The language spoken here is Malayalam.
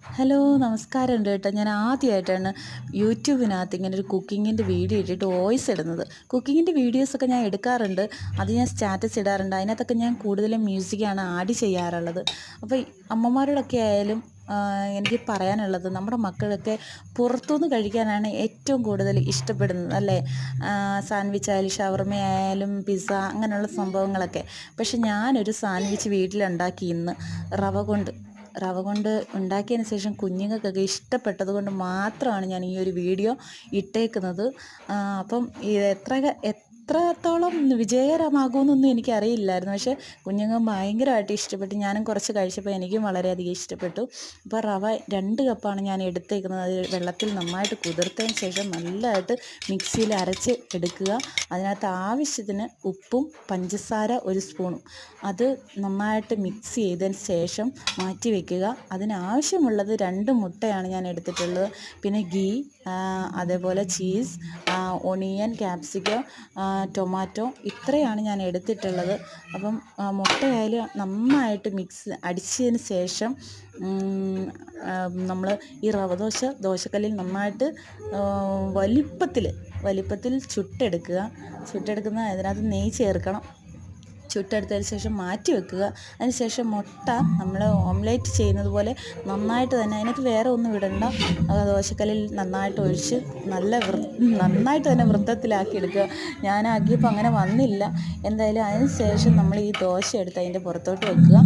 ഹലോ നമസ്കാരമുണ്ട് കേട്ടോ. ഞാൻ ആദ്യമായിട്ടാണ് യൂട്യൂബിനകത്ത് ഇങ്ങനെ ഒരു കുക്കിങ്ങിൻ്റെ വീഡിയോ ഇട്ടിട്ട് വോയിസ് ഇടുന്നത്. കുക്കിങ്ങിൻ്റെ വീഡിയോസൊക്കെ ഞാൻ എടുക്കാറുണ്ട്, അത് ഞാൻ സ്റ്റാറ്റസ് ഇടാറുണ്ട്. അതിനകത്തൊക്കെ ഞാൻ കൂടുതലും മ്യൂസിക്കാണ് ആഡ് ചെയ്യാറുള്ളത്. അപ്പോൾ ഈ അമ്മമാരോടൊക്കെ ആയാലും എനിക്ക് പറയാനുള്ളത്, നമ്മുടെ മക്കളൊക്കെ പുറത്തുനിന്ന് കഴിക്കാനാണ് ഏറ്റവും കൂടുതൽ ഇഷ്ടപ്പെടുന്നത് അല്ലേ. സാൻഡ്വിച്ച് ആയാലും ഷവർമ ആയാലും പിസ്സ അങ്ങനെയുള്ള സംഭവങ്ങളൊക്കെ. പക്ഷെ ഞാനൊരു സാൻഡ്വിച്ച് വീട്ടിലുണ്ടാക്കി ഇന്ന് റവ കൊണ്ട് ഉണ്ടാക്കിയതിന് ശേഷം കുഞ്ഞുങ്ങൾക്കൊക്കെ ഇഷ്ടപ്പെട്ടത് കൊണ്ട് മാത്രമാണ് ഞാൻ ഈ ഒരു വീഡിയോ ഇട്ടേക്കുന്നത്. അപ്പം ഇത് എത്രത്തോളം വിജയകരമാകുമെന്നൊന്നും എനിക്കറിയില്ലായിരുന്നു. പക്ഷേ കുഞ്ഞുങ്ങൾ ഭയങ്കരമായിട്ട് ഇഷ്ടപ്പെട്ടു. ഞാനും കുറച്ച് കഴിച്ചപ്പോൾ എനിക്കും വളരെയധികം ഇഷ്ടപ്പെട്ടു. അപ്പോൾ റവ 2 കപ്പാണ് ഞാൻ എടുത്തേക്കുന്നത്. അത് വെള്ളത്തിൽ നന്നായിട്ട് കുതിർത്തതിന് ശേഷം നല്ലതായിട്ട് മിക്സിയിൽ അരച്ച് എടുക്കുക. അതിനകത്ത് ആവശ്യത്തിന് ഉപ്പും പഞ്ചസാര 1 സ്പൂണും അത് നന്നായിട്ട് മിക്സ് ചെയ്തതിന് ശേഷം മാറ്റി വയ്ക്കുക. അതിനാവശ്യമുള്ളത് 2 മുട്ടയാണ് ഞാൻ എടുത്തിട്ടുള്ളത്. പിന്നെ ഗീ, അതേപോലെ ചീസ്, ഒണിയൻ, ക്യാപ്സിക്കം, ടൊമാറ്റോ, ഇത്രയാണ് ഞാൻ എടുത്തിട്ടുള്ളത്. അപ്പം മുട്ടയായാലും നന്നായിട്ട് അടിച്ചതിന് ശേഷം നമ്മൾ ഈ റവ ദോശക്കല്ലിൽ നന്നായിട്ട് വലിപ്പത്തിൽ ചുട്ടെടുക്കുന്ന അതിനകത്ത് നെയ്യ് ചേർക്കണം. ചുട്ടെടുത്തതിന് ശേഷം മാറ്റി വെക്കുക. അതിന് ശേഷം മുട്ട നമ്മൾ ഓംലേറ്റ് ചെയ്യുന്നത് പോലെ നന്നായിട്ട് തന്നെ, അതിനകത്ത് വേറെ ഒന്നും ഇടണ്ട, ദോശക്കല്ലിൽ നന്നായിട്ട് ഒഴിച്ച് നന്നായിട്ട് തന്നെ വൃത്തത്തിലാക്കി എടുക്കുക. ഞാനാക്കിയപ്പോൾ അങ്ങനെ വന്നില്ല. എന്തായാലും അതിന് ശേഷം നമ്മൾ ഈ ദോശ എടുത്ത് അതിൻ്റെ പുറത്തോട്ട് വെക്കുക.